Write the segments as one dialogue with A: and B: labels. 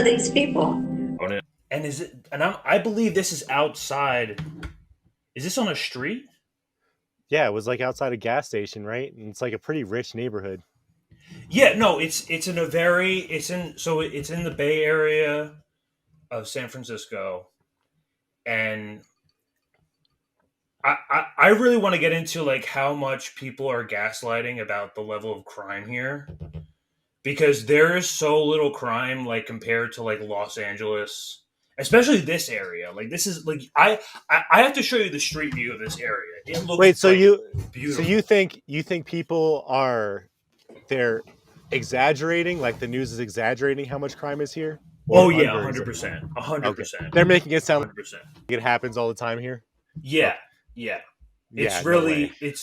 A: are these people?
B: And is it? And I believe this is outside. Is this on a street?
C: Yeah, it was like outside a gas station, right? And it's like a pretty rich neighborhood.
B: Yeah, no, it's in a very it's in the Bay Area of San Francisco, and I really want to get into like how much people are gaslighting about the level of crime here, because there is so little crime like compared to like Los Angeles, especially this area. Like this is like I have to show you the street view of this area. It looks
C: Wait, so
B: like,
C: you
B: beautiful.
C: you think people are they're exaggerating, like the news is exaggerating how much crime is here?
B: Oh yeah, 100%, 100%.
C: They're making it sound
B: 100%.
C: like it happens all the time here.
B: Yeah, yeah. It's
C: Yeah, no
B: really
C: way.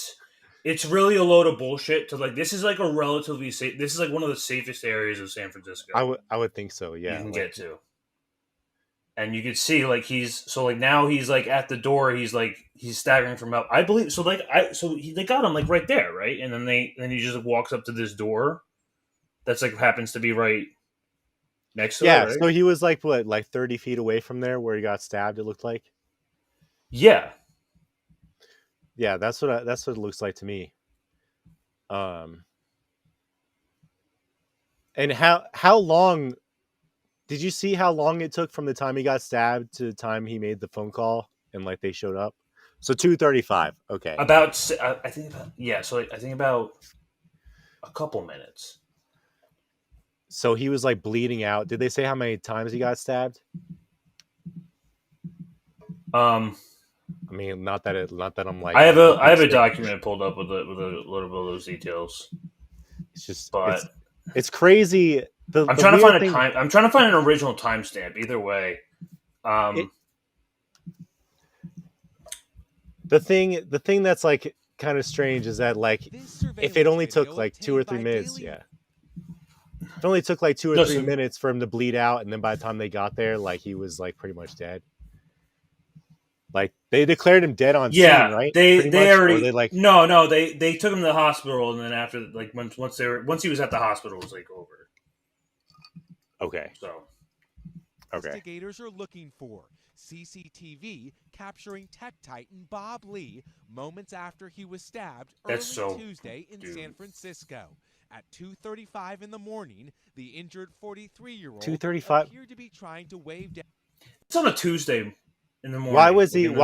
B: it's really a load of bullshit to like this is like a relatively safe this is like one of the safest areas of San Francisco
C: I would think so.
B: you
C: Yeah,
B: can
C: like,
B: get to. And you can see like now he's like at the door, he's staggering from up. I believe so like they got him like right there, right? And then he just like, walks up to this door that's like happens to be right next to it,
C: yeah.
B: right?
C: So he was like what, like 30 feet away from there where he got stabbed. It looked like.
B: Yeah.
C: Yeah, that's what it looks like to me. And how long did you see how long it took from the time he got stabbed to the time he made the phone call and like they showed up? So 2:35. Okay.
B: I think about so I think about a couple minutes.
C: So he was like bleeding out. Did they say how many times he got stabbed? I mean, not that I'm like
B: I have a document pulled up with a little bit of those details.
C: It's just
B: but
C: it's crazy.
B: I'm trying to find I'm trying to find an original timestamp. Either way,
C: the thing that's like kind of strange is that like if it only took like 2 or 3 minutes, if it only took like 2 or 3 minutes for him to bleed out, and then by the time they got there, like he was like pretty much dead. Like they declared him dead on scene, right?
B: They already
C: they
B: took him to the hospital, and then after like once he was at the hospital, it was like over.
C: Okay.
B: So
D: investigators are looking for CCTV capturing tech titan Bob Lee moments after he was stabbed Tuesday in San Francisco. At 2:35 in the morning, the injured 43-year-old appeared to be trying to wave down.
B: It's on a Tuesday in the morning.
C: Why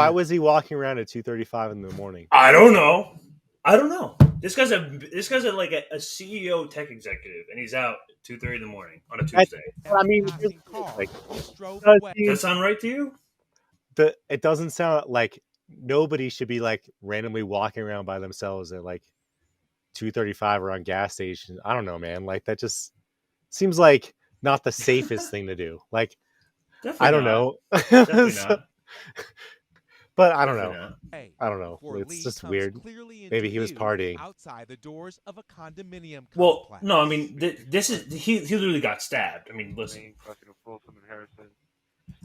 C: was he walking around at 2:35 in the morning?
B: I don't know. This guy's like a CEO tech executive, and he's out at 2:30 in the morning on a Tuesday.
C: I mean, like,
B: does that sound right to you?
C: It doesn't sound like nobody should be like randomly walking around by themselves at like 2:35 around gas stations. I don't know, man. Like that just seems like not the safest thing to do. Like,
B: definitely
C: I don't know. But I don't know. I don't know. It's just weird. Maybe he was partying
D: outside the doors of a condominium complex.
B: Well, no, I mean this is he literally got stabbed. I mean, listen.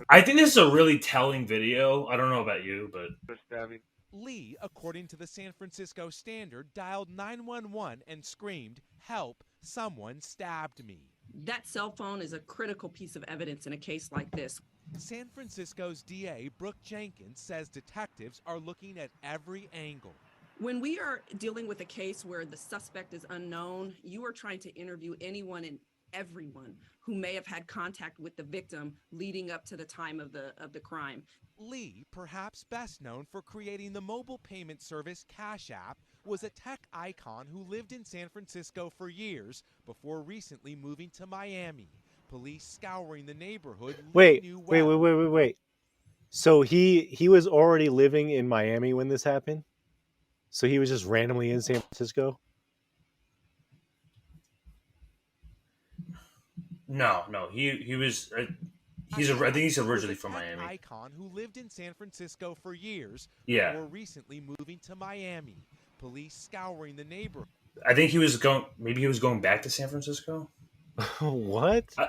B: I think this is a really telling video. I don't know about you, but
D: Lee, according to the San Francisco Standard, dialed 911 and screamed, "Help, someone stabbed me."
E: That cell phone is a critical piece of evidence in a case like this.
D: San Francisco's DA, Brooke Jenkins, says detectives are looking at every angle.
E: When we are dealing with a case where the suspect is unknown, you are trying to interview anyone and everyone who may have had contact with the victim leading up to the time of the crime.
D: Lee, perhaps best known for creating the mobile payment service Cash App, was a tech icon who lived in San Francisco for years before recently moving to Miami. Police scouring the neighborhood.
C: Wait. So he was already living in Miami when this happened? So he was just randomly in San Francisco?
B: No. He was. I think he's originally from Miami.
D: Icon who lived in San Francisco for years.
B: Yeah.
D: Before recently moving to Miami. Police scouring the neighborhood.
B: I think he was going back to San Francisco.
C: What?
B: I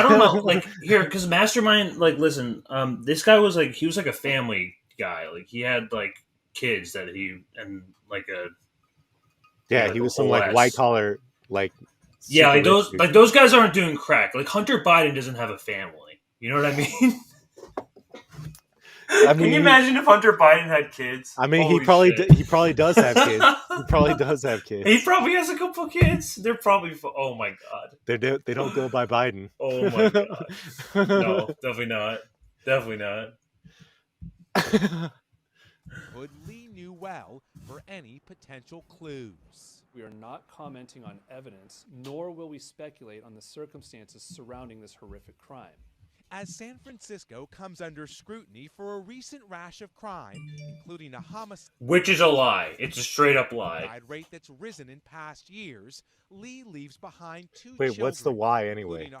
B: don't know. Like here, because Mastermind. Like, listen. This guy was like he was like a family guy. Like he had like kids that he and like a.
C: Yeah, he was some like white collar like
B: Yeah,
C: super rich
B: like those guys aren't doing crack. Like Hunter Biden doesn't have a family. You know what I mean?
C: I mean,
B: can you imagine if Hunter Biden had kids?
C: I mean,
B: Holy
C: he probably
B: shit.
C: he probably does have kids. He probably does have kids.
B: He probably has a couple kids. They're probably oh my god.
C: They don't go by Biden.
B: Oh my god. No, definitely not. Definitely not.
D: Woodley knew well for any potential clues.
A: We are not commenting on evidence, nor will we speculate on the circumstances surrounding this horrific crime.
D: As San Francisco comes under scrutiny for a recent rash of crime, including a homicide
B: Which is a lie. It's a straight up lie.
D: rate that's risen in past years, Lee leaves behind 2
C: Wait,
D: children.
C: what's the why anyway?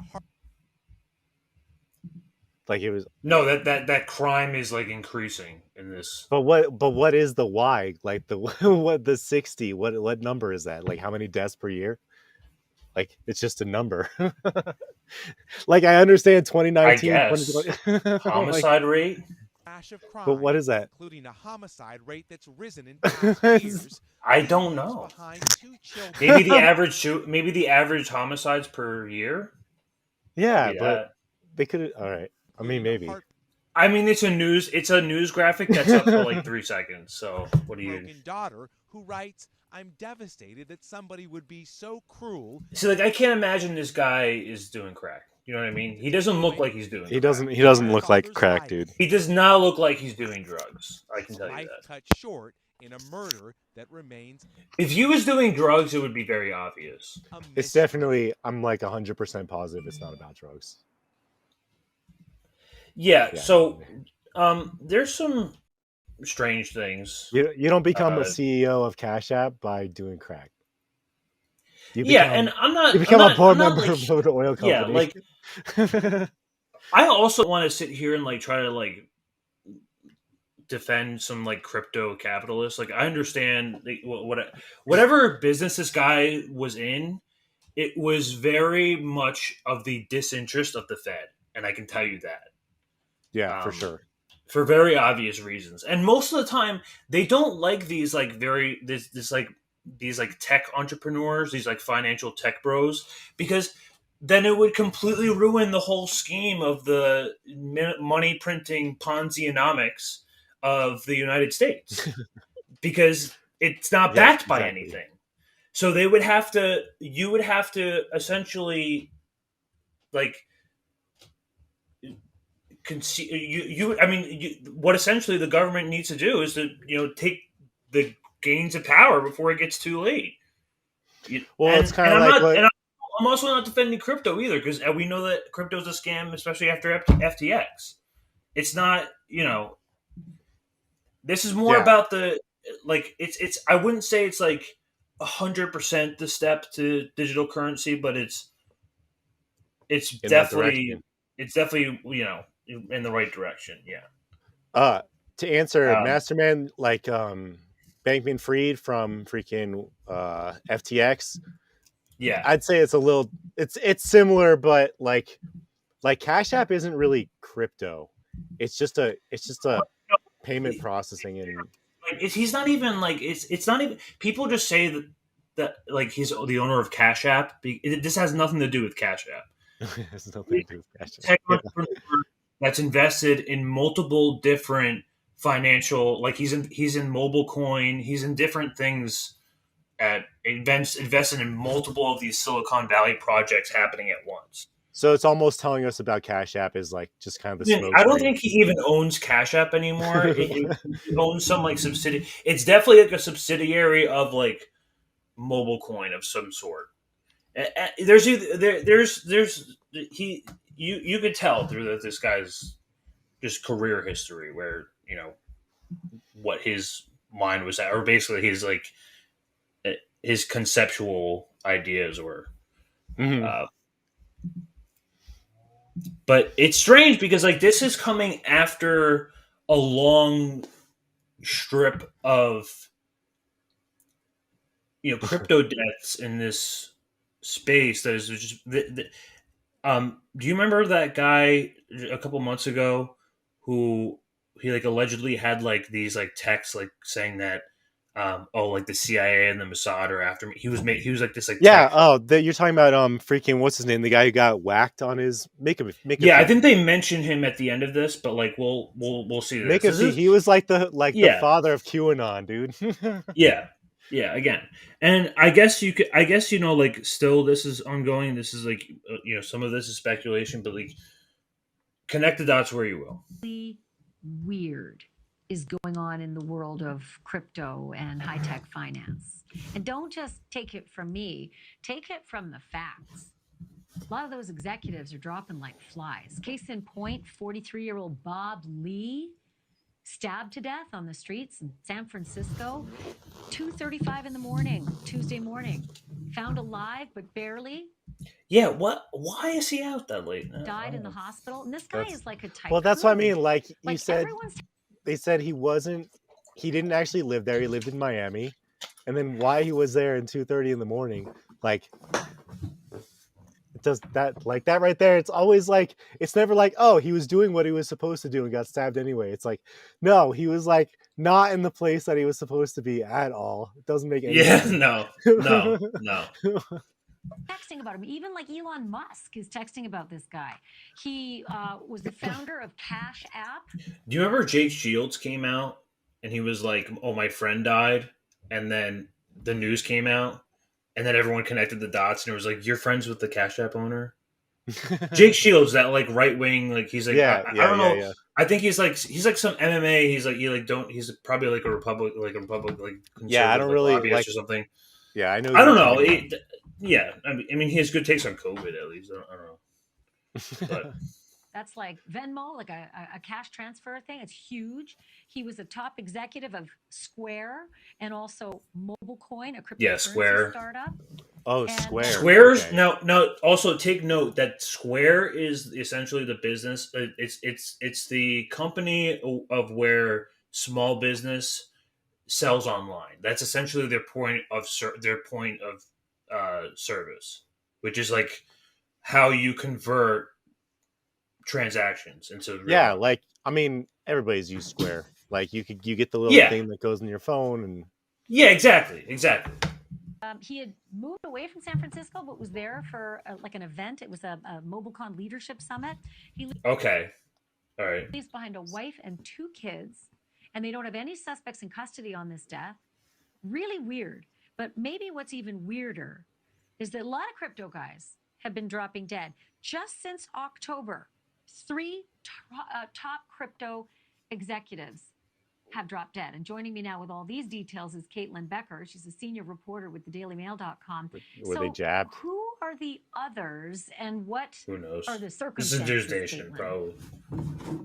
C: Like it was
B: No, that crime is like increasing in this.
C: But what is the why? Like the what the 60? What number is that? Like how many deaths per year? Like it's just a number. Like I understand 2019
B: I guess.
C: 2020.
B: Homicide rate?
D: Rash of crime,
C: But what is that?
D: including a homicide rate that's risen in past years.
B: I don't
D: Lee leaves
B: know.
D: behind 2 children.
B: Maybe the average homicides per year?
C: Yeah,
B: Maybe
C: but
B: that.
C: they could all right. I mean maybe.
B: I mean it's a news graphic that's up for like 3 seconds. So what do you
D: Broken daughter who writes, "I'm devastated that somebody would be so cruel."
B: see? Like I can't imagine this guy is doing crack. You know what I mean? He doesn't look like he's doing.
C: He
B: crack.
C: doesn't look like crack, dude.
B: He does not look like he's doing drugs. I can tell you
D: Life
B: that.
D: cut short in a murder that remains
B: If he was doing drugs, it would be very obvious.
D: a
C: It's
D: mystery.
C: definitely I'm like 100% positive it's not about drugs.
B: Yeah.
C: Yeah.
B: So, there's some strange things.
C: You don't become a
B: Uh,
C: CEO of Cash App by doing crack. You
B: Yeah,
C: become-
B: and I'm not.
C: you become
B: I'm
C: a
B: not-
C: board
B: I'm not,
C: member
B: like,
C: of an oil company.
B: Yeah, like I also want to sit here and like try to like defend some like crypto capitalists. Like I understand like, whatever business this guy was in, it was very much of the disinterest of the Fed, and I can tell you that
C: yeah, for
B: um,
C: sure.
B: for very obvious reasons. And most of the time, they don't like these like these like tech entrepreneurs, these like financial tech bros, because then it would completely ruin the whole scheme of the money printing Ponzi-onomics of the United States because it's not
C: Yeah,
B: backed by
C: exactly.
B: anything. So you would have to essentially like what essentially the government needs to do is to take the gains of power before it gets too late.
C: Well, it's kind of like what
B: I'm also not defending crypto either because we know that crypto is a scam, especially after FTX. It's not, this is more
C: Yeah.
B: about the like. It's. I wouldn't say it's like 100% the step to digital currency, but it's
C: in that
B: definitely
C: direction.
B: it's definitely in the right direction. Yeah.
C: To answer,
B: Um,
C: Masterman, like Bankman Fried from freaking FTX.
B: Yeah.
C: I'd say it's a little it's similar, but like Cash App isn't really crypto. It's just a payment processing and
B: Like he's not even like it's not even people just say that like he's the owner of Cash App. This has nothing to do with Cash App.
C: it has nothing to do with Cash App.
B: Tech entrepreneur that's invested in multiple different financial, like he's in mobile coin, he's in different things at invested in multiple of these Silicon Valley projects happening at once.
C: So it's almost telling us about Cash App is like just kind of the smoke.
B: I don't think he even owns Cash App anymore. He owns some like subsidiary. It's definitely like a subsidiary of like mobile coin of some sort. There's you could tell through this guy's just career history where what his mind was at, or basically his like his conceptual ideas were.
C: Mhm.
B: But it's strange because like this is coming after a long strip of crypto deaths in this space that is just do you remember that guy a couple months ago who he like allegedly had like these like texts like saying that like the CIA and the Mossad are after me. He was like this like
C: Yeah.
B: tech.
C: Oh, you're talking about freaking what's his name? The guy who got whacked on his
B: Yeah, I think they mention him at the end of this, but like we'll see this.
C: He was like the
B: Yeah.
C: father of QAnon, dude.
B: Yeah. Again, and I guess like still this is ongoing. This is like some of this is speculation, but like connect the dots where you will.
F: Weird is going on in the world of crypto and high-tech finance. And don't just take it from me, take it from the facts. A lot of those executives are dropping like flies. Case in point, 43-year-old Bob Lee stabbed to death on the streets in San Francisco, 2:35 in the morning, Tuesday morning. Found alive, but barely.
B: Yeah, what? Why is he out that late?
F: Died in the hospital. And this guy is like a tycoon.
C: Well, that's what I mean. Like you said, they said he didn't actually live there. He lived in Miami. And then why he was there in 2:30 in the morning, like it does that like that right there. It's always like, it's never like, oh, he was doing what he was supposed to do and got stabbed anyway. It's like, no, he was like not in the place that he was supposed to be at all. It doesn't make any sense.
B: No.
F: Texting about him. Even like Elon Musk is texting about this guy. He was the founder of Cash App.
B: Do you remember Jake Shields came out and he was like, oh, my friend died, and then the news came out and then everyone connected the dots and it was like, you're friends with the Cash App owner? Jake Shields, that like right wing, like he's like, I don't know. Yeah. I think he's like some MMA. He's like, he's probably like a Republican, like
C: yeah, I don't really like
B: or something.
C: Yeah, I know.
B: I don't know. Yeah, I mean, he has good takes on COVID at least. I don't know. But
F: that's like Venmo, like a cash transfer thing. It's huge. He was a top executive of Square and also MobileCoin, a cryptocurrency startup.
C: Oh, Square.
B: Square's okay. Now. Also, take note that Square is essentially the business. It's the company of where small business sells online. That's essentially their point of service, which is like how you convert transactions into
C: like I mean, everybody's used Square. Like you get the little thing that goes in your phone and
B: exactly.
F: He had moved away from San Francisco, but was there for like an event. It was a MobileCon Leadership Summit.
B: Okay, all right.
F: Leaves behind a wife and 2 kids, and they don't have any suspects in custody on this death. Really weird. But maybe what's even weirder is that a lot of crypto guys have been dropping dead just since October. 3 top crypto executives have dropped dead. And joining me now with all these details is Caitlin Becker. She's a senior reporter with thedailymail.com.
C: Were they jabbed?
F: Who are the others, and what
B: Who knows?
F: are the circumstances?
B: This is News Nation, probably.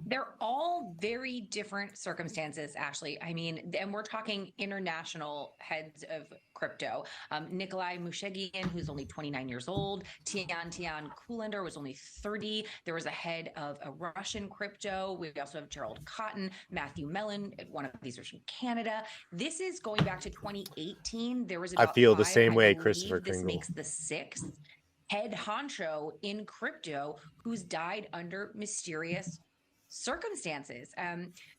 G: They're all very different circumstances, Ashley. I mean, and we're talking international heads of crypto. Nikolai Mushegian, who's only 29 years old. Tian Kullander was only 30. There was a head of a Russian crypto. We also have Gerald Cotton, Matthew Mellon. One of these are from Canada. This is going back to 2018. There was about
C: I feel
G: 5,
C: the same way,
G: believe
C: Christopher
G: this
C: Kringle.
G: makes the 6th head honcho in crypto who's died under mysterious circumstances.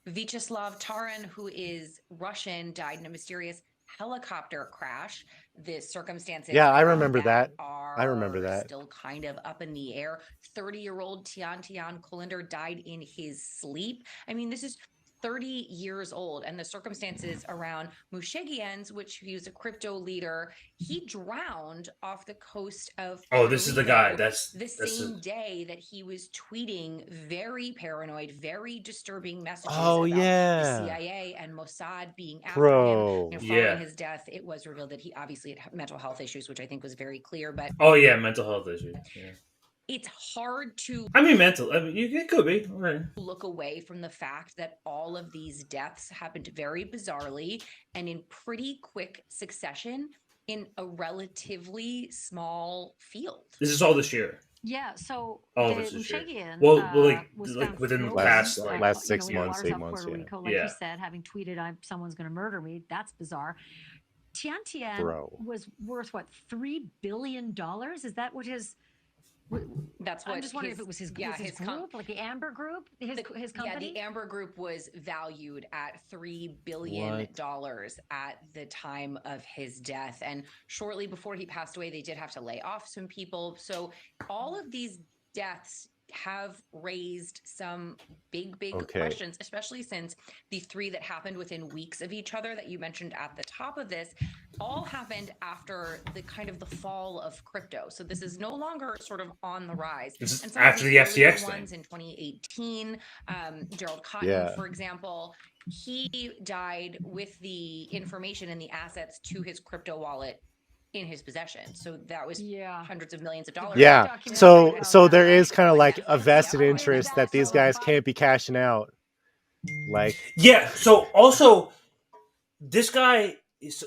G: Vyacheslav Taran, who is Russian, died in a mysterious helicopter crash. The circumstances
C: I remember that.
G: are still kind of up in the air. 30-year-old Tian Kullander died in his sleep. I mean, this is 30 years old, and the circumstances around Mushegian's, which he was a crypto leader, he drowned off the coast of
B: this is the guy. That's
G: the same day that he was tweeting very paranoid, very disturbing messages about the CIA and Mossad being after him. Following his death, it was revealed that he obviously had mental health issues, which I think was very clear. But
B: mental health issues. Yeah.
G: It's hard to
B: it could be
G: look away from the fact that all of these deaths happened very bizarrely and in pretty quick succession in a relatively small field.
B: This is all this year.
F: Yeah, so
B: Mushegian, was within the past
C: last 6 months, 8 months.
F: Puerto Rico, like you said, having tweeted, "Someone's going to murder me." That's bizarre. Tian was worth what, $3 billion? Is that what his
G: That's what
F: I'm just wondering if it was his group, like the Amber Group, his company.
G: Yeah, the Amber Group was valued at $3 billion at the time of his death. And shortly before he passed away, they did have to lay off some people. So all of these deaths have raised some big questions, especially since the three that happened within weeks of each other that you mentioned at the top of this all happened after the kind of the fall of crypto. So this is no longer sort of on the rise.
B: This
G: and
B: is
G: some
B: after the FTX
G: ones
B: thing.
G: in 2018, Gerald Cotton, for example, he died with the information and the assets to his crypto wallet in his possession. So that was hundreds of millions of dollars.
C: Yeah. So there is kind of like a vested interest that these guys can't be cashing out. Like,
B: yeah. So also, this guy is.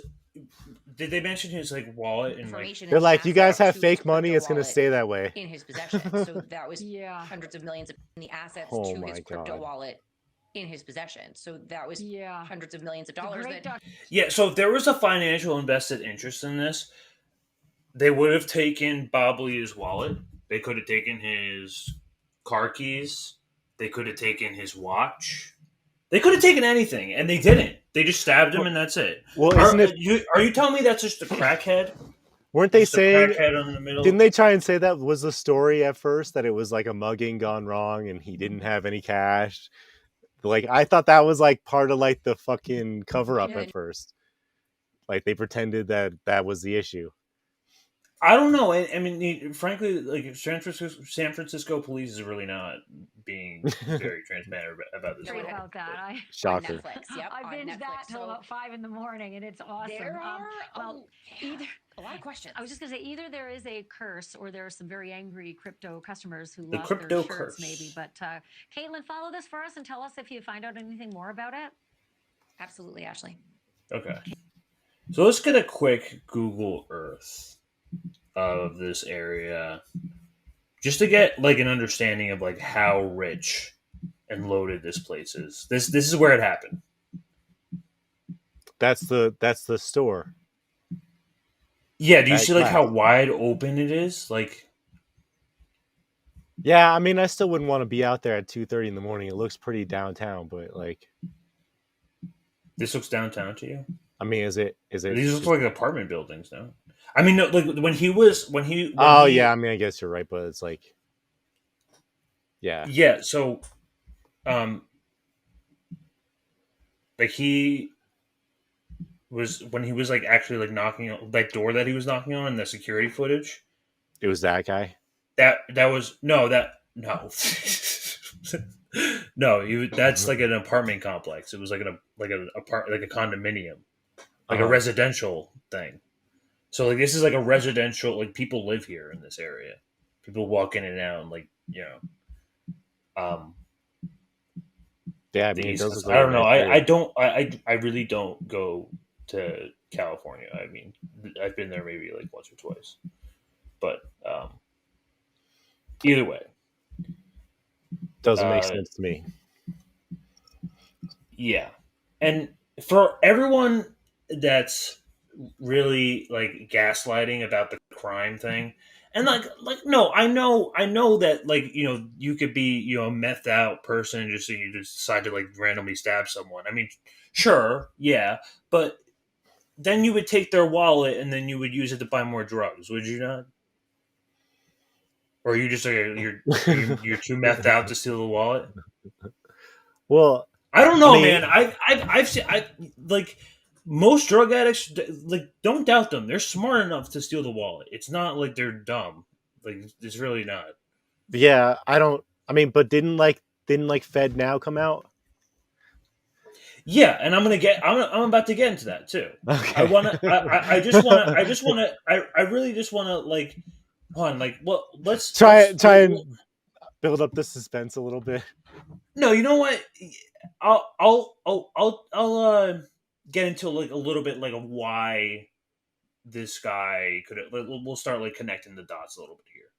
B: Did they mention his like wallet and like?
C: They're like, you guys have fake money. It's gonna stay that way.
G: In his possession. So that was hundreds of millions of the assets to his crypto wallet in his possession. So that was hundreds of millions of dollars.
B: Yeah, so if there was a financial invested interest in this, they would have taken Bob Lee's wallet. They could have taken his car keys. They could have taken his watch. They could have taken anything, and they didn't. They just stabbed him, and that's it.
C: Well,
B: are you telling me that's just a crackhead?
C: Weren't they saying?
B: On the middle?
C: Didn't they try and say that was the story at first, that it was like a mugging gone wrong, and he didn't have any cash? Like, I thought that was like part of like the fucking cover up at first. Like, they pretended that was the issue.
B: I don't know. I mean, frankly, like San Francisco police is really not being very transparent about this.
F: About that,
C: Shocker.
G: On Netflix. Yep,
F: I binged that till about 5 a.m, and it's awesome.
G: There are
F: either
G: a lot of questions.
F: I was just gonna say, either there is a curse, or there are some very angry crypto customers who
B: The
F: lost
B: crypto
F: their shirts,
B: curse.
F: maybe. But Caitlin, follow this for us and tell us if you find out anything more about it.
G: Absolutely, Ashley.
B: Okay. So let's get a quick Google Earth of this area, just to get like an understanding of like how rich and loaded this place is. This is where it happened.
C: That's the store.
B: Yeah, do you see like how wide open it is? Like,
C: yeah, I mean, I still wouldn't want to be out there at 2:30 in the morning. It looks pretty downtown, but like,
B: this looks downtown to you?
C: I mean, is it?
B: These look like apartment buildings, no? I mean, no, like when he.
C: Yeah, I mean, I guess you're right, but it's like, yeah.
B: Yeah, so, like he was when he was like actually like knocking on that door that he was knocking on in the security footage.
C: It was that guy.
B: That was no. No, that's like an apartment complex. It was like a condominium, like a residential thing. So like this is like a residential, like people live here in this area. People walk in and out, and like yeah,
C: I mean,
B: I don't know. I really don't go to California. I mean, I've been there maybe like once or twice, but either way,
C: doesn't make sense to me.
B: Yeah, and for everyone that's really like gaslighting about the crime thing, and like no, I know that like you could be a methed out person and just you just decide to like randomly stab someone. I mean, sure, yeah, but then you would take their wallet and then you would use it to buy more drugs, would you not? Or are you just like you're too methed out to steal the wallet?
C: Well,
B: I don't know, man. I've seen like most drug addicts, like don't doubt them. They're smart enough to steal the wallet. It's not like they're dumb. Like it's really not.
C: Yeah, but didn't FedNow come out?
B: Yeah, and I'm about to get into that too. Okay. I really just wanna like, hold on, like, well, let's
C: try and build up the suspense a little bit.
B: No, you know what? I'll get into like a little bit like of why this guy could. We'll start like connecting the dots a little bit here,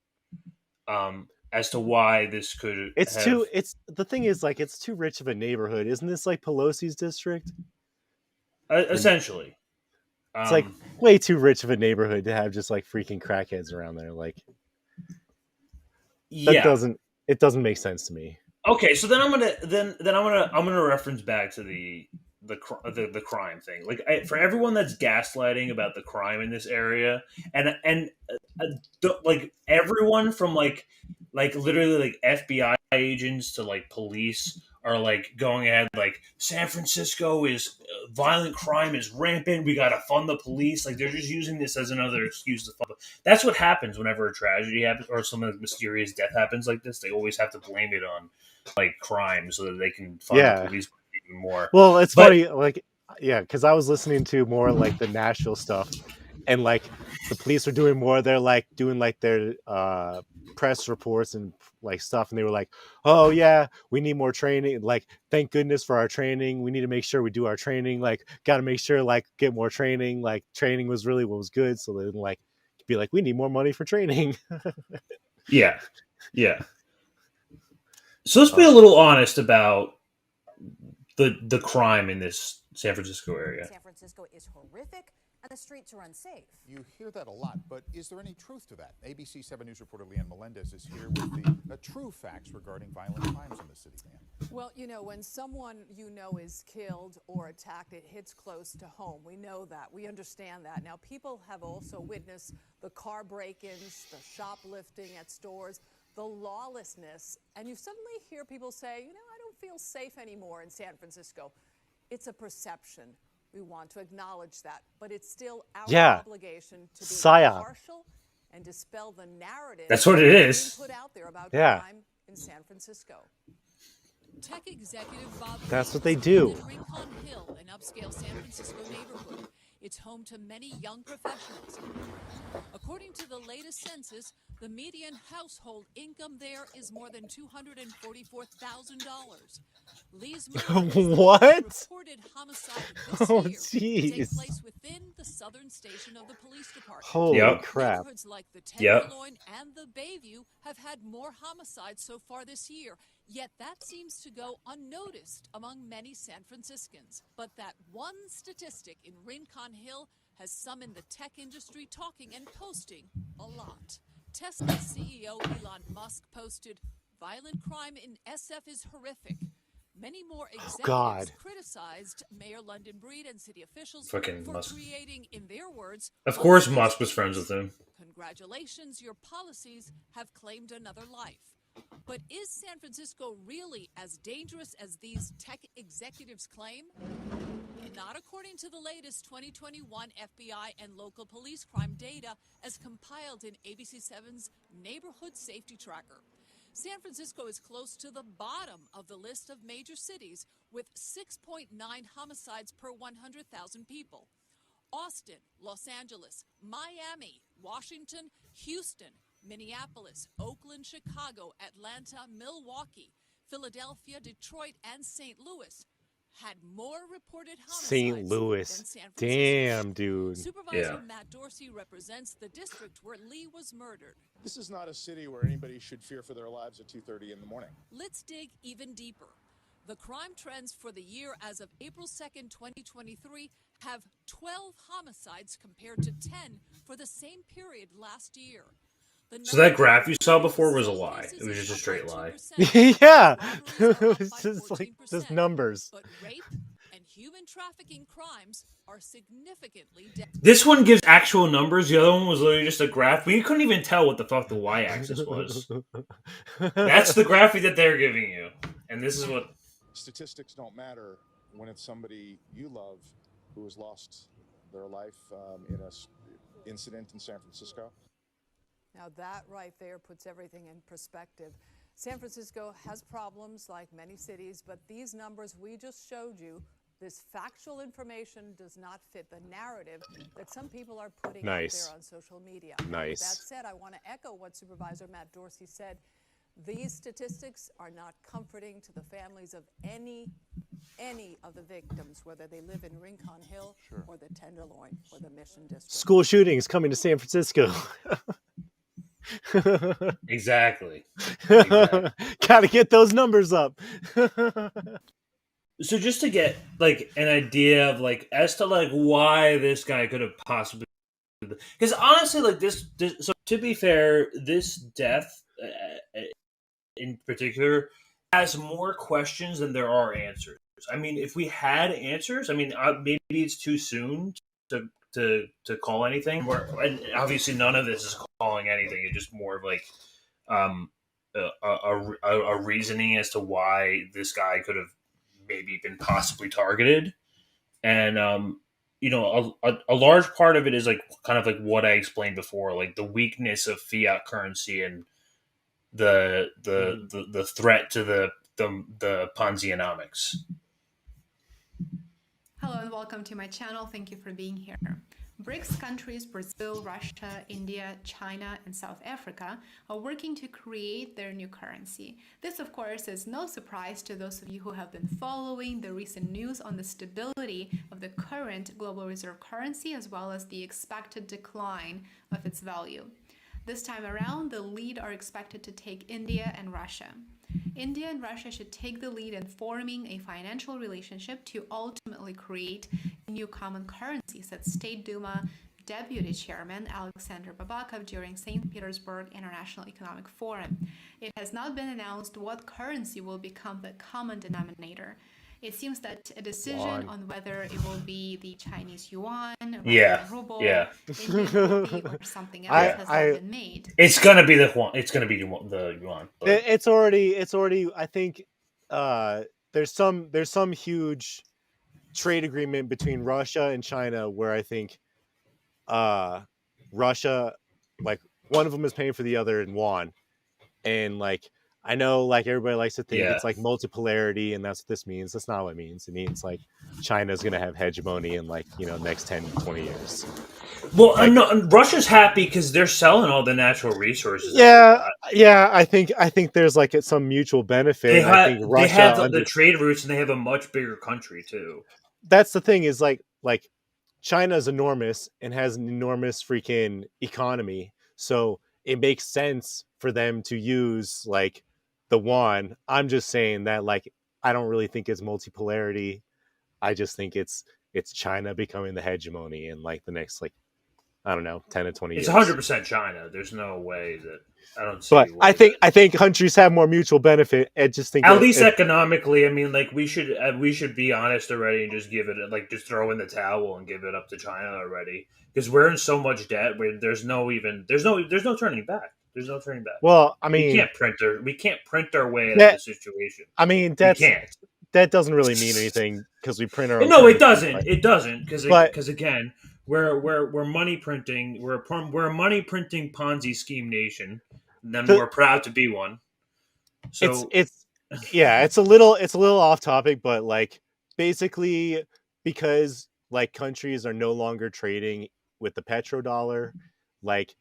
B: as to why this could.
C: The thing is, like, it's too rich of a neighborhood. Isn't this like Pelosi's district?
B: Essentially,
C: it's like way too rich of a neighborhood to have just like freaking crackheads around there. Like, it doesn't make sense to me.
B: Okay, so then I'm gonna reference back to the crime thing. Like for everyone that's gaslighting about the crime in this area, and like everyone from like literally like FBI agents to like police are like going ahead like San Francisco is violent crime is rampant. We gotta fund the police. Like they're just using this as another excuse to fund. That's what happens whenever a tragedy happens or some mysterious death happens like this. They always have to blame it on like crime so that they can fund the police even more.
C: Well, it's funny, like because I was listening to more like the Nashville stuff, and like the police were doing more. They're like doing like their press reports and like stuff, and they were like, "Oh yeah, we need more training. Like, thank goodness for our training. We need to make sure we do our training. Like, got to make sure like get more training. Like, training was really what was good. So then like be like, we need more money for training."
B: Yeah. So let's be a little honest about the crime in this San Francisco area.
H: San Francisco is horrific and the streets are unsafe.
I: You hear that a lot, but is there any truth to that? ABC 7 News reporter Leanne Melendez is here with the true facts regarding violent crimes in the city, Leanne.
J: Well, you know, when someone you know is killed or attacked, it hits close to home. We know that. We understand that. Now, people have also witnessed the car break-ins, the shoplifting at stores, the lawlessness, and you suddenly hear people say, you know, I don't feel safe anymore in San Francisco. It's a perception. We want to acknowledge that, but it's still our obligation to be impartial and dispel the narrative
B: that's what it is
J: put out there about crime in San Francisco.
K: Tech executive Bob
C: That's what they do.
K: In Rincon Hill, an upscale San Francisco neighborhood. It's home to many young professionals. According to the latest census, the median household income there is more than $244,000. Lee's
C: what?
K: Reported homicide this year takes place within the southern station of the police department.
C: Holy crap.
K: Neighborhoods like the Tenderloin and the Bayview have had more homicides so far this year. Yet that seems to go unnoticed among many San Franciscans. But that one statistic in Rincon Hill has some in the tech industry talking and posting a lot. Tesla CEO Elon Musk posted, "Violent crime in SF is horrific." Many more executives criticized Mayor London Breed and city officials for creating, in their words,
B: of course Musk was friends with him.
K: Congratulations, your policies have claimed another life. But is San Francisco really as dangerous as these tech executives claim? Not according to the latest 2021 FBI and local police crime data as compiled in ABC7's Neighborhood Safety Tracker. San Francisco is close to the bottom of the list of major cities with 6.9 homicides per 100,000 people. Austin, Los Angeles, Miami, Washington, Houston, Minneapolis, Oakland, Chicago, Atlanta, Milwaukee, Philadelphia, Detroit, and St. Louis had more reported homicides
C: St. Louis.
K: than San Francisco.
C: Damn, dude.
K: Supervisor Matt Dorsey represents the district where Lee was murdered.
L: This is not a city where anybody should fear for their lives at 2:30 in the morning.
K: Let's dig even deeper. The crime trends for the year as of April 2nd, 2023 have 12 homicides compared to 10 for the same period last year.
B: So that graph you saw before was a lie. It was just a straight lie.
C: Yeah. It was just like just numbers.
K: But rape and human trafficking crimes are significantly
B: This one gives actual numbers. The other one was literally just a graph. We couldn't even tell what the fuck the y-axis was. That's the graphic that they're giving you. And this is what...
L: Statistics don't matter when it's somebody you love who has lost their life in an incident in San Francisco.
J: Now that right there puts everything in perspective. San Francisco has problems like many cities, but these numbers we just showed you, this factual information does not fit the narrative that some people are putting out there on social media.
C: Nice.
J: That said, I want to echo what Supervisor Matt Dorsey said. These statistics are not comforting to the families of any of the victims, whether they live in Rincon Hill or the Tenderloin or the Mission District.
C: School shootings coming to San Francisco.
B: Exactly.
C: Gotta get those numbers up.
B: So just to get like an idea of like as to like why this guy could have possibly, because honestly like this so to be fair, this death in particular has more questions than there are answers. I mean, if we had answers, I mean, maybe it's too soon to call anything. And obviously, none of this is calling anything. It's just more of like a reasoning as to why this guy could have maybe been possibly targeted. And you know, a large part of it is like kind of like what I explained before, like the weakness of fiat currency and the threat to the Ponzi-onomics.
M: Hello and welcome to my channel. Thank you for being here. BRICS countries, Brazil, Russia, India, China, and South Africa are working to create their new currency. This, of course, is no surprise to those of you who have been following the recent news on the stability of the current global reserve currency, as well as the expected decline of its value. This time around, the lead are expected to take India and Russia. India and Russia should take the lead in forming a financial relationship to ultimately create a new common currency, said State Duma Deputy Chairman Alexander Babakov during St. Petersburg International Economic Forum. It has not been announced what currency will become the common denominator. It seems that a decision on whether it will be the Chinese yuan, ruble, Indian rupee, or something else has not been made.
B: It's gonna be the yuan. It's gonna be the yuan. But.
C: It's already. I think there's some huge trade agreement between Russia and China where I think Russia, like one of them is paying for the other in yuan, and like. I know, like, everybody likes to think it's like multipolarity, and that's what this means. That's not what it means. It means, like, China's going to have hegemony in, like, you know, next 10, 20 years.
B: Well, like, no, Russia's happy because they're selling all the natural resources.
C: Yeah, I think there's, like, some mutual benefit.
B: They have
C: the
B: trade routes, and they have a much bigger country, too.
C: That's the thing is, like China's enormous and has an enormous freaking economy. So it makes sense for them to use, like, the yuan. I'm just saying that, like, I don't really think it's multipolarity. I just think it's China becoming the hegemony in, like, the next, like, I don't know, 10 to 20 years.
B: It's 100% China. There's no way that I don't see.
C: But I think countries have more mutual benefit. I just think
B: at least economically. I mean, like, we should be honest already and just give it, like, just throw in the towel and give it up to China already, because we're in so much debt where there's no turning back. There's no turning back.
C: Well, I mean,
B: we can't print our way out of the situation.
C: I mean, that doesn't really mean anything because we print our own.
B: No, it doesn't. It doesn't because again, we're money printing. We're a money printing Ponzi scheme nation. And then we're proud to be one. So
C: it's a little off topic, but, like, basically because, like, countries are no longer trading with the petrodollar, like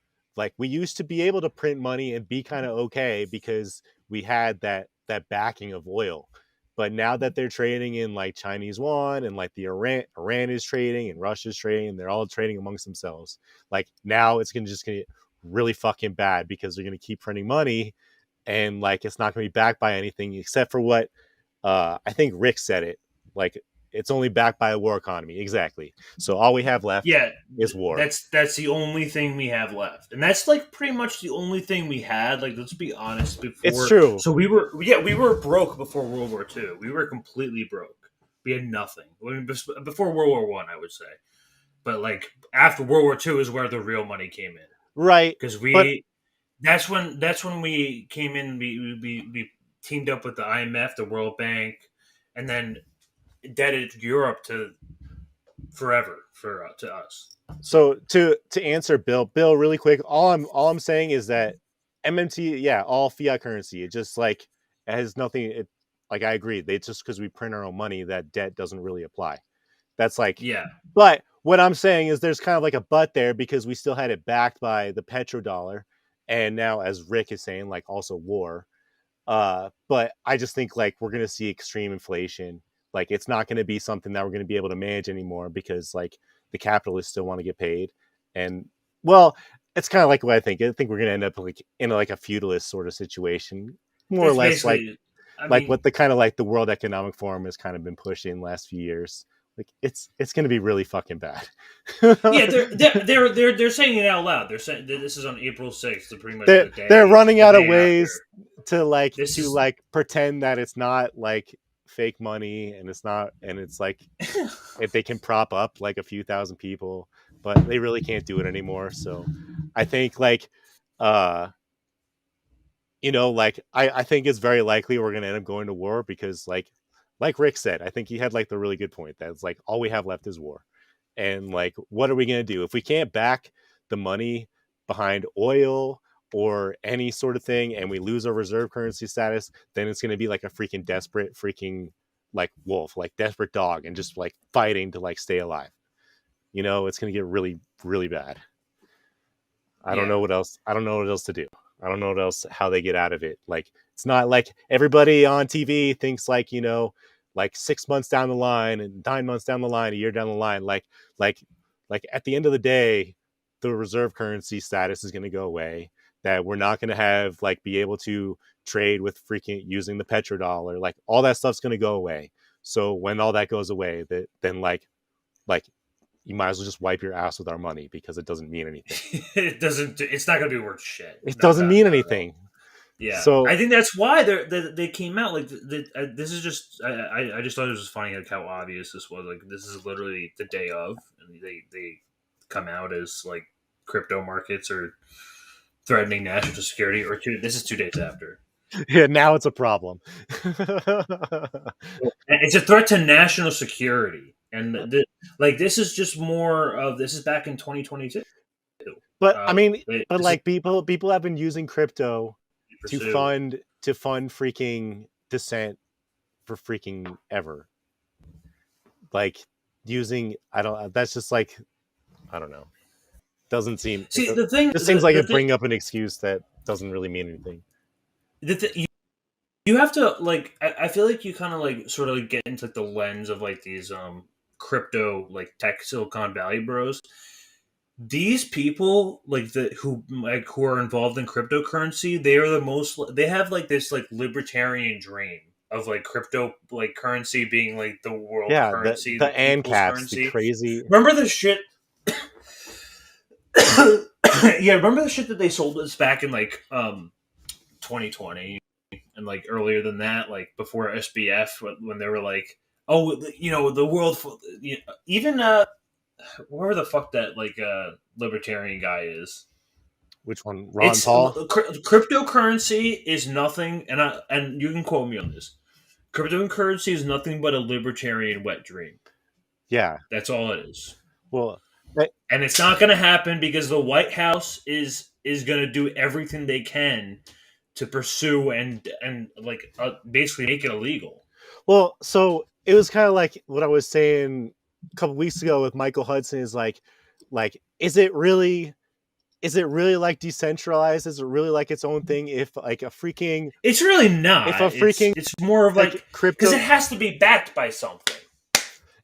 C: we used to be able to print money and be kind of okay because we had that backing of oil. But now that they're trading in, like, Chinese yuan and, like, the Iran is trading and Russia's trading and they're all trading amongst themselves, like, now it's gonna get really fucking bad because they're gonna keep printing money and, like, it's not gonna be backed by anything except for what I think Rick said it, like, it's only backed by a war economy. Exactly. So all we have left is war.
B: That's the only thing we have left. And that's, like, pretty much the only thing we had. Like, let's be honest. Before,
C: it's true.
B: So we were broke before World War II. We were completely broke. We had nothing. I mean, before World War I would say. But, like, after World War II is where the real money came in.
C: Right.
B: Because that's when we came in. We teamed up with the IMF, the World Bank, and then indebted Europe to forever to us.
C: So to answer Bill really quick, all I'm saying is that MMT, all fiat currency. It just, like, it has nothing. Like, I agree. It's just because we print our own money that debt doesn't really apply. That's like But what I'm saying is there's kind of like a but there because we still had it backed by the petrodollar, and now, as Rick is saying, like, also war. But I just think, like, we're gonna see extreme inflation. Like, it's not going to be something that we're going to be able to manage anymore because, like, the capitalists still want to get paid. And, well, it's kind of like what I think. I think we're going to end up, like, in, like, a feudalist sort of situation, more or less like what the kind of, like, the World Economic Forum has kind of been pushing the last few years. Like, it's going to be really fucking bad.
B: They're saying it out loud. They're saying this is on April 6th. So pretty much
C: they're running out of ways. to pretend that it's not like fake money and it's like if they can prop up like a few thousand people, but they really can't do it anymore. So I think I think it's very likely we're gonna end up going to war because like Rick said, I think he had like the really good point that it's like all we have left is war. And like, what are we gonna do if we can't back the money behind oil or any sort of thing, and we lose our reserve currency status? Then it's going to be like a freaking desperate freaking like wolf, like desperate dog, and just like fighting to like stay alive. It's going to get really, really bad. I don't know what else. I don't know what else to do. I don't know what else, how they get out of it. Like, it's not like everybody on TV thinks like, like 6 months down the line and 9 months down the line, a year down the line, like at the end of the day, the reserve currency status is going to go away. That we're not going to have like be able to trade with freaking using the petrodollar, like all that stuff's going to go away. So when all that goes away, then like you might as well just wipe your ass with our money because it doesn't mean anything.
B: It's not going to be worth shit.
C: It doesn't mean anything.
B: Yeah.
C: So
B: I think that's why they came out like this is just I just thought it was funny like how obvious this was. Like this is literally the day of, and they come out as like crypto markets are threatening national security, or this is 2 days after.
C: Yeah, now it's a problem.
B: It's a threat to national security, and this is just more of this is back in 2022.
C: But I mean, people have been using crypto to fund freaking dissent for freaking ever. Like using that's just like I don't know. Doesn't seem.
B: See, the thing.
C: It seems like it bring up an excuse that doesn't really mean anything.
B: You have to like. I feel like you kind of like sort of like get into like, the lens of like these crypto like tech Silicon Valley bros. These people who are involved in cryptocurrency, they are the most. They have like this like libertarian dream of like crypto like currency being like the world currency,
C: the ANCAPs, the crazy.
B: Remember the shit. Yeah, remember the shit that they sold us back in like 2020 and like earlier than that, like before SBF, when they were like, oh, the world, even where the fuck that like libertarian guy is.
C: Which one? Ron Paul.
B: Cryptocurrency is nothing, and you can quote me on this. Cryptocurrency is nothing but a libertarian wet dream.
C: Yeah,
B: that's all it is.
C: Well.
B: And it's not going to happen because the White House is going to do everything they can to pursue and basically make it illegal.
C: Well, so it was kind of like what I was saying a couple weeks ago with Michael Hudson is like is it really like decentralized? Is it really like its own thing? If like a freaking,
B: it's really not.
C: If a freaking,
B: it's more of like
C: crypto,
B: because it has to be backed by something.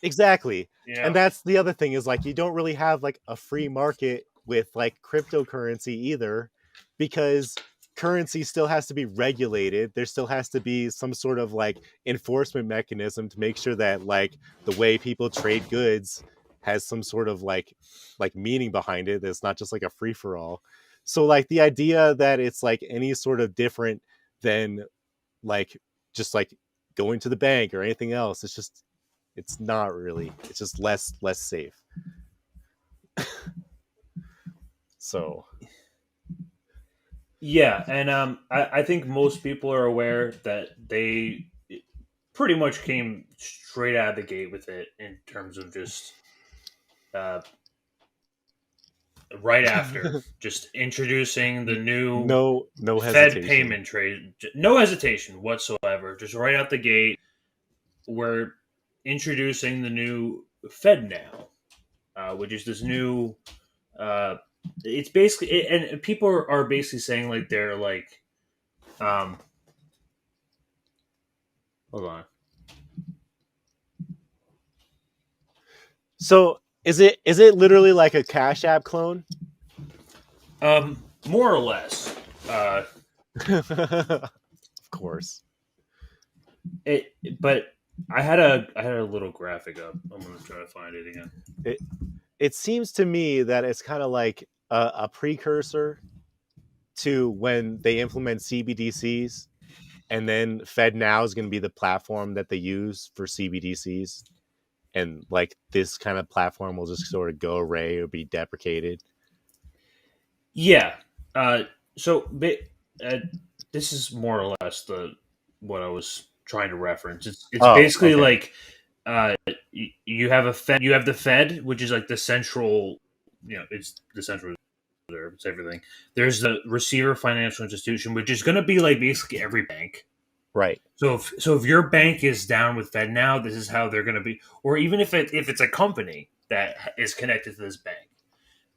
C: Exactly.
B: Yeah.
C: And that's the other thing is like you don't really have like a free market with like cryptocurrency either, because currency still has to be regulated. There still has to be some sort of like enforcement mechanism to make sure that like the way people trade goods has some sort of like meaning behind it. It's not just like a free for all. So like the idea that it's like any sort of different than like just like going to the bank or anything else, it's not really. It's just less safe. So
B: yeah, and I think most people are aware that they pretty much came straight out of the gate with it in terms of just right after just introducing the new
C: no
B: Fed
C: hesitation.
B: payment trade, no hesitation whatsoever. Just right out the gate, we're introducing the new FedNow, which is this new. It's basically, and people are basically saying like they're like, hold on.
C: So is it literally like a Cash App clone?
B: More or less.
C: Of course.
B: But I had a little graphic up. I'm gonna try to find it again.
C: It seems to me that it's kind of like a precursor to when they implement CBDCs, and then FedNow is going to be the platform that they use for CBDCs, and like this kind of platform will just sort of go away or be deprecated.
B: Yeah. So this is more or less what I was trying to reference. It's basically like you have the Fed, which is like the central, it's the central reserve, it's everything. There's the receiver financial institution, which is going to be like basically every bank.
C: Right.
B: So if your bank is down with FedNow, this is how they're going to be. Or even if it's a company that is connected to this bank,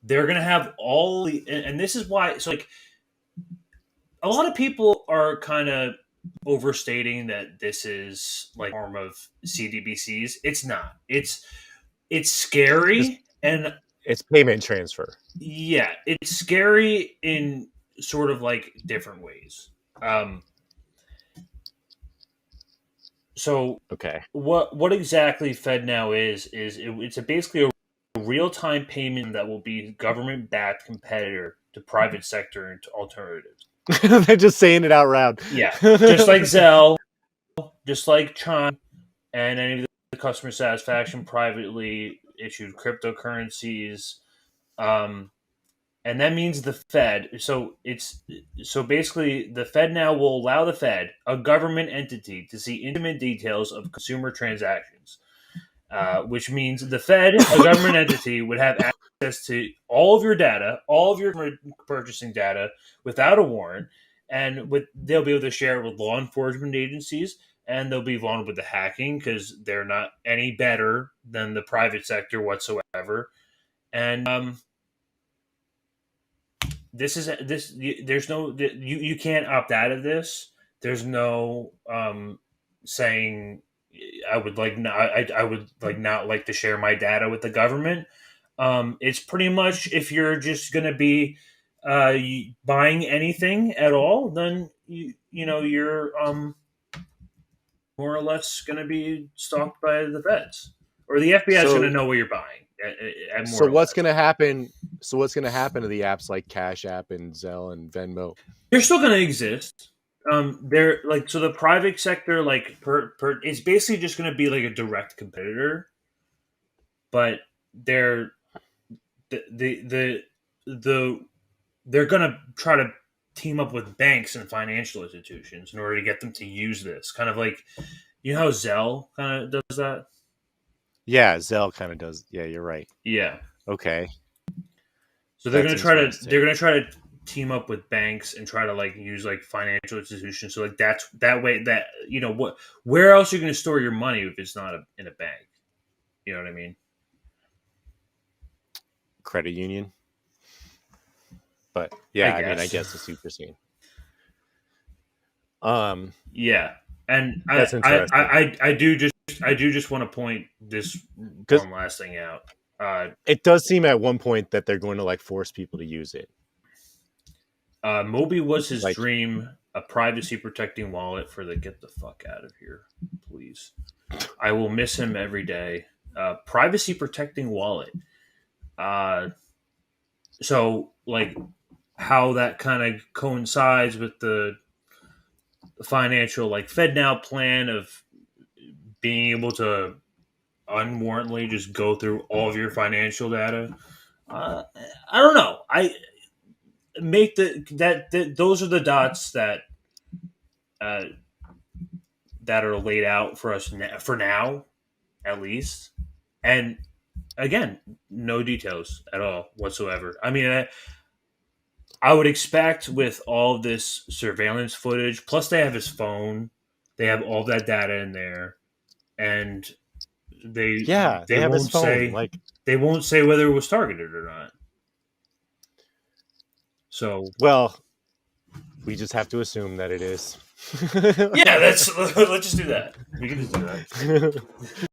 B: they're going to have all the, and this is why. So like, a lot of people are kind of overstating that this is like a form of CBDCs. It's not. It's scary, and
C: it's payment transfer.
B: Yeah, it's scary in sort of like different ways. So
C: okay,
B: what exactly FedNow is it's basically a real-time payment that will be government-backed competitor to private sector alternatives.
C: They're just saying it out loud.
B: Yeah, just like Zelle, just like Chime, and any of the customer satisfaction privately issued cryptocurrencies. And that means the Fed. So basically the FedNow will allow the Fed, a government entity, to see intimate details of consumer transactions, which means the Fed, a government entity, would have access to all of your data, all of your purchasing data, without a warrant, and they'll be able to share it with law enforcement agencies, and they'll be vulnerable to hacking because they're not any better than the private sector whatsoever. And there's no, you can't opt out of this. There's no saying I would not like to share my data with the government. It's pretty much, if you're just going to be buying anything at all, then you're more or less going to be stalked by the feds, or the FBI is going to know what you're buying.
C: So what's going to happen? So what's going to happen to the apps like Cash App and Zelle and Venmo?
B: They're still going to exist. They're like, so the private sector, like it's basically just going to be like a direct competitor, but they're going to try to team up with banks and financial institutions in order to get them to use this. Kind of like, how Zelle kind of does that.
C: Yeah, Zelle kind of does. Yeah, you're right.
B: Yeah.
C: Okay.
B: So they're going to try to team up with banks and try to like use like financial institutions. So like that way where else are you going to store your money if it's not in a bank? You know what I mean?
C: Credit union. But yeah, I guess the super scene.
B: Yeah. And
C: that's interesting.
B: I do just want to point this one last thing out.
C: It does seem at one point that they're going to like force people to use it.
B: Moby was his dream, a privacy protecting wallet for the get the fuck out of here, please. I will miss him every day. Privacy protecting wallet. So like how that kind of coincides with the financial like FedNow plan of being able to unwarrantedly just go through all of your financial data. I don't know. I make those are the dots that are laid out for us for now, at least. And again, no details at all whatsoever. I mean, I would expect with all of this surveillance footage, plus they have his phone, they have all that data in there, and they
C: have
B: won't
C: his phone.
B: say they won't say whether it was targeted or not. So
C: well, we just have to assume that it is.
B: Yeah, let's just do that. We can just do that.